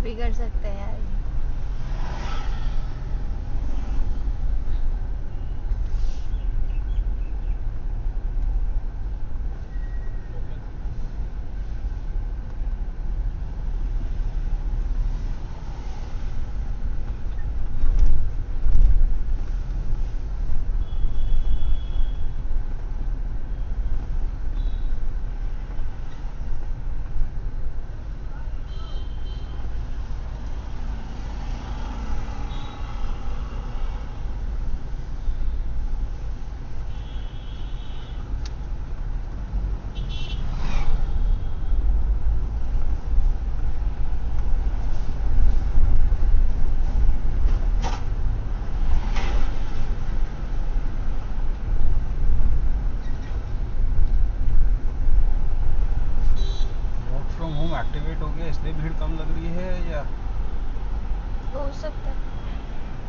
भी कर सकते हैं यार। एक्टिवेट हो गया इसलिए भीड़ कम लग रही है या हो सकता है।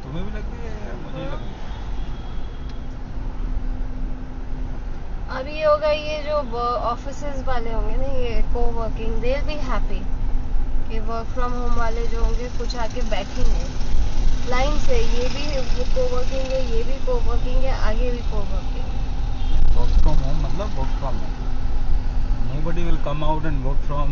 तुम्हें भी लग रही है या मुझे ही लग रही है? अब ये होगा, ये जो ऑफिसेज वाले होंगे ना, ये को working, they will be happy कि वर्क फ्रॉम होम वाले जो होंगे कुछ आके बैठेंगे लाइन से। ये भी को वर्किंग है, ये भी को वर्किंग है, आगे भी को वर्किंग है। वर्क फ्रॉम होम मतलब work from home, nobody will come out and work from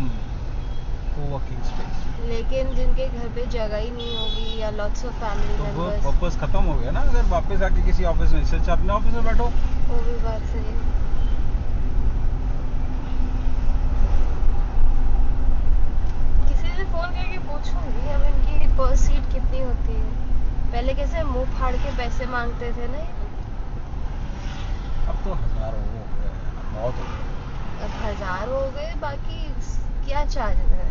co-working space. लेकिन जिनके घर पे जगह ही नहीं होगी या लॉट्स ऑफ फैमिली तो वो मेंबर्स, पर्पस खत्म हो गया ना। अगर वापस आके किसी ऑफिस में, इससे अच्छा अपने ऑफिस में बैठो। वो भी बात सही है। किसी से फोन करके पूछूंगी अब इनकी पर सीट कितनी होती है। पहले कैसे मुंह फाड़ के पैसे मांगते थे ना ये लोग। अब तो हजारों हो गए, बहुत हो गए। अब 1000 हो गए, बाकी क्या चार्ज है।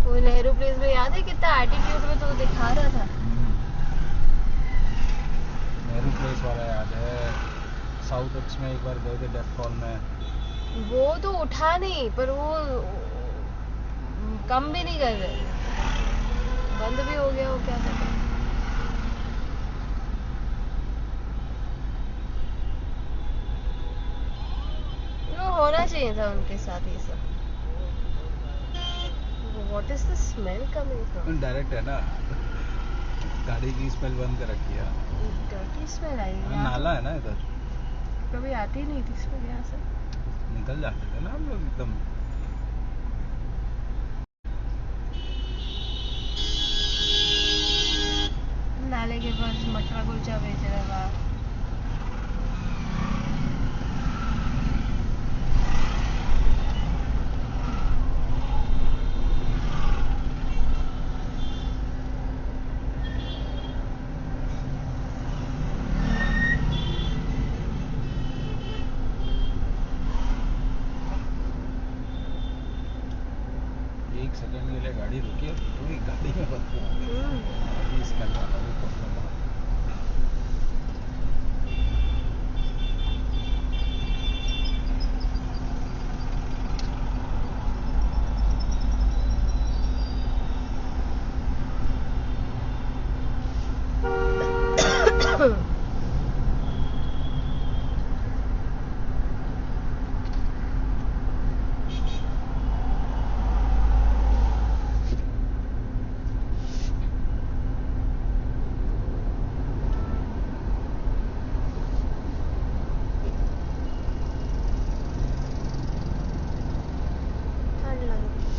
वो नेहरू प्लेस में याद है कितना एटीट्यूड में तो दिखा रहा था। नेहरू प्लेस वाला याद है। साउथ एक्स में एक बार गए थे डेफ कॉन में। वो तो उठा नहीं, पर वो कम भी नहीं कर रहे, बंद भी हो गया। वो क्या करते हैं। वो होना चाहिए था उनके साथ ये सब। What is the smell coming from? Direct है ना, गाड़ी की स्मेल बंद कर रखी है। डर्टी स्मेल आई है। नाला है ना इधर, कभी आती नहीं थी स्मेल यहाँ से। निकल जाते थे ना हम लोग एकदम। नाले के पास मटरा कुलचा बेच रहा था। एक सेकंड के लिए गाड़ी रुकी और पूरी गाड़ी में बदबू आ गई। अभी स्मेल आ रहा है, ठंड लग रही है।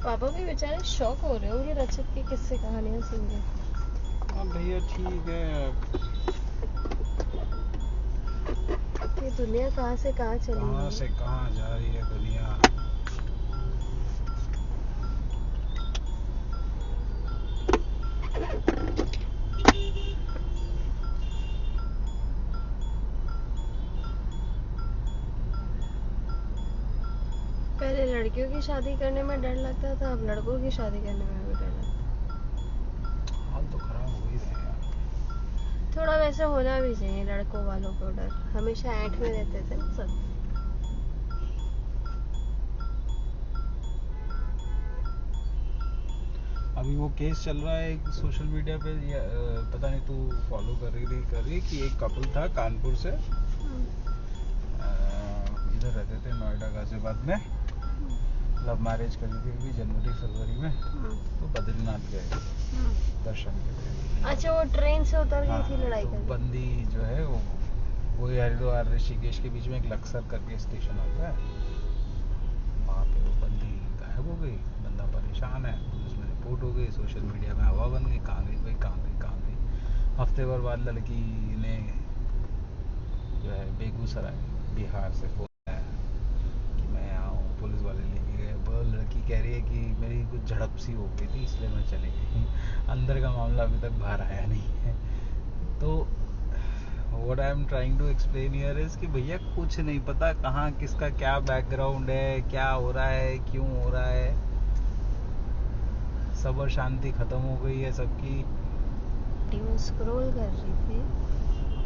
पापा भी बेचारे शौक हो रहे होंगे रचित की किस्से कहानियां सुन के। हाँ भैया ठीक है। ये दुनिया कहाँ से कहाँ चली कहाँ गई। से कहाँ जा रही है दुनिया। पहले लड़कियों की शादी करने में डर लगता था, अब लड़कों की शादी करने में भी डर लगता है। हाल तो खराब हो ही रहे यार। थोड़ा वैसे होना भी चाहिए लड़कों वालों को डर, हमेशा ऐंठ में रहते थे ना सब। अभी वो केस चल रहा है एक सोशल मीडिया पे, पता नहीं तू फॉलो कर रही कि एक कपल था कानपुर से, इधर रहते थे नोएडा गाजियाबाद में, लव मैरिज करी थी अभी जनवरी फरवरी में, तो बद्रीनाथ गए दर्शन के लिए। अच्छा, वो ट्रेन से उतर गई थी लड़ाई तो करके। बंदी जो है वो हरिद्वार ऋषिकेश के बीच में एक लक्सर करके स्टेशन आता है, वहाँ पे वो बंदी गायब हो गई, बंदा परेशान है, पुलिस में रिपोर्ट हो गई, सोशल मीडिया में हवा बन गई, कहाँ गई भाई, कहाँ गई कहाँ गई। हफ्ते भर बाद लड़की ने जो है बेगूसराय बिहार से फोन आया कि मैं यहाँ हूँ, पुलिस वाले लेके गए। वो लड़की कह रही है कि मेरी कुछ झड़प सी हो गई थी इसलिए मैं चली गई, अंदर का मामला अभी तक बाहर आया नहीं है। तो what I am trying to explain here is कि भैया कुछ नहीं पता कहाँ किसका क्या बैकग्राउंड है, क्या हो रहा है, क्यों हो रहा है, सब और शांति खत्म हो गई है सबकी। स्क्रॉल कर रही थी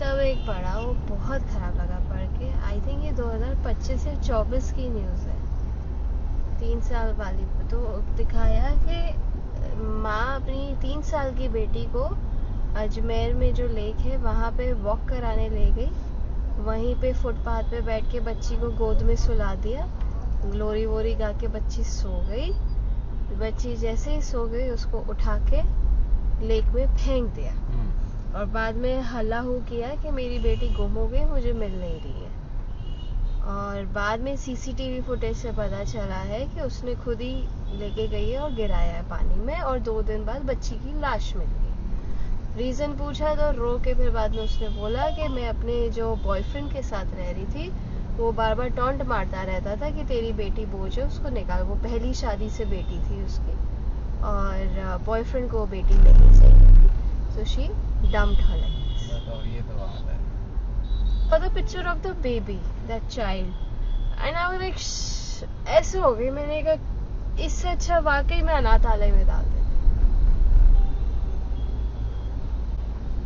तब एक पढ़ा, वो बहुत खराब लगा पढ़ के। आई थिंक ये 2025 या 24 की न्यूज़ है, 3 साल वाली। तो दिखाया कि माँ अपनी 3 साल की बेटी को अजमेर में जो लेक है वहाँ पे वॉक कराने ले गई, वहीं पे फुटपाथ पे बैठ के बच्ची को गोद में सुला दिया, ग्लोरी वोरी गा के बच्ची सो गई। बच्ची जैसे ही सो गई उसको उठा के लेक में फेंक दिया, और बाद में हल्ला हो किया कि मेरी बेटी गुम हो गई, मुझे मिल नहीं रही है। और बाद में सीसीटीवी फुटेज से पता चला है कि उसने खुद ही लेके गई है और गिराया है पानी में, और 2 दिन बाद बच्ची की लाश मिल गई। रीजन पूछा तो रो के फिर बाद में उसने बोला कि मैं अपने जो बॉयफ्रेंड के साथ रह रही थी, वो बार बार टॉन्ट मारता रहता था कि तेरी बेटी बोझ है, उसको निकाल। वो पहली शादी से बेटी थी उसकी, और बॉयफ्रेंड को बेटी नहीं चाहिए थी, so she dumped her like this. बताओ, ये तो बात है। For the picture of the baby, that child, and I was like, ऐसे हो गई। मैंने कहा इससे अच्छा वाकई में अनाथालय में डाल देते,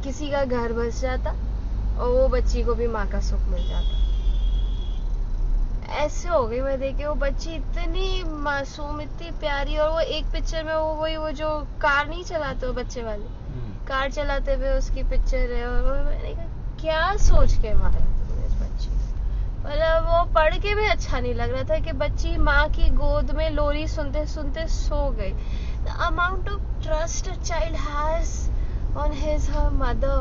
किसी का घर बस जाता और वो बच्ची को भी माँ का सुख मिल जाता। ऐसे हो गई मैं देखे, वो बच्ची इतनी मासूम, इतनी प्यारी। और वो एक पिक्चर में वो जो कार नहीं चलाते वो बच्चे वाले, कार चलाते हुए उसकी पिक्चर है। और मैंने कहा क्या सोच के मारा तुमने इस बच्ची को। मतलब वो पढ़ के भी अच्छा नहीं लग रहा था कि बच्ची माँ की गोद में लोरी सुनते सुनते सो गई। The amount of trust a child has on his her mother,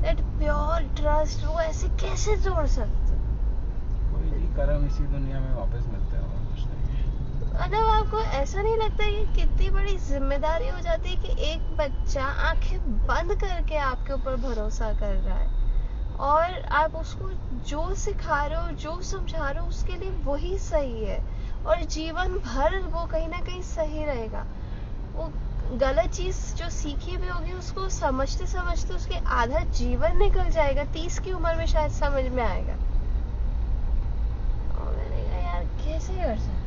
that pure trust, वो ऐसे कैसे जोड़ सकते। कोई नहीं, कर्म इसी दुनिया में वापस मिलते हैं और कुछ नहीं। मतलब आपको ऐसा नहीं लगता ये कितनी बड़ी जिम्मेदारी हो जाती है कि एक बच्चा आंखें बंद करके आपके ऊपर भरोसा कर रहा है, और आप उसको जो सिखा रहे हो, जो समझा रहे हो, उसके लिए वही सही है, और जीवन भर वो कहीं ना कहीं सही रहेगा। वो गलत चीज जो सीखी भी होगी उसको समझते समझते उसके आधा जीवन निकल जाएगा, 30 की उम्र में शायद समझ में आएगा। और मैंने कहा यार कैसे कर सकते।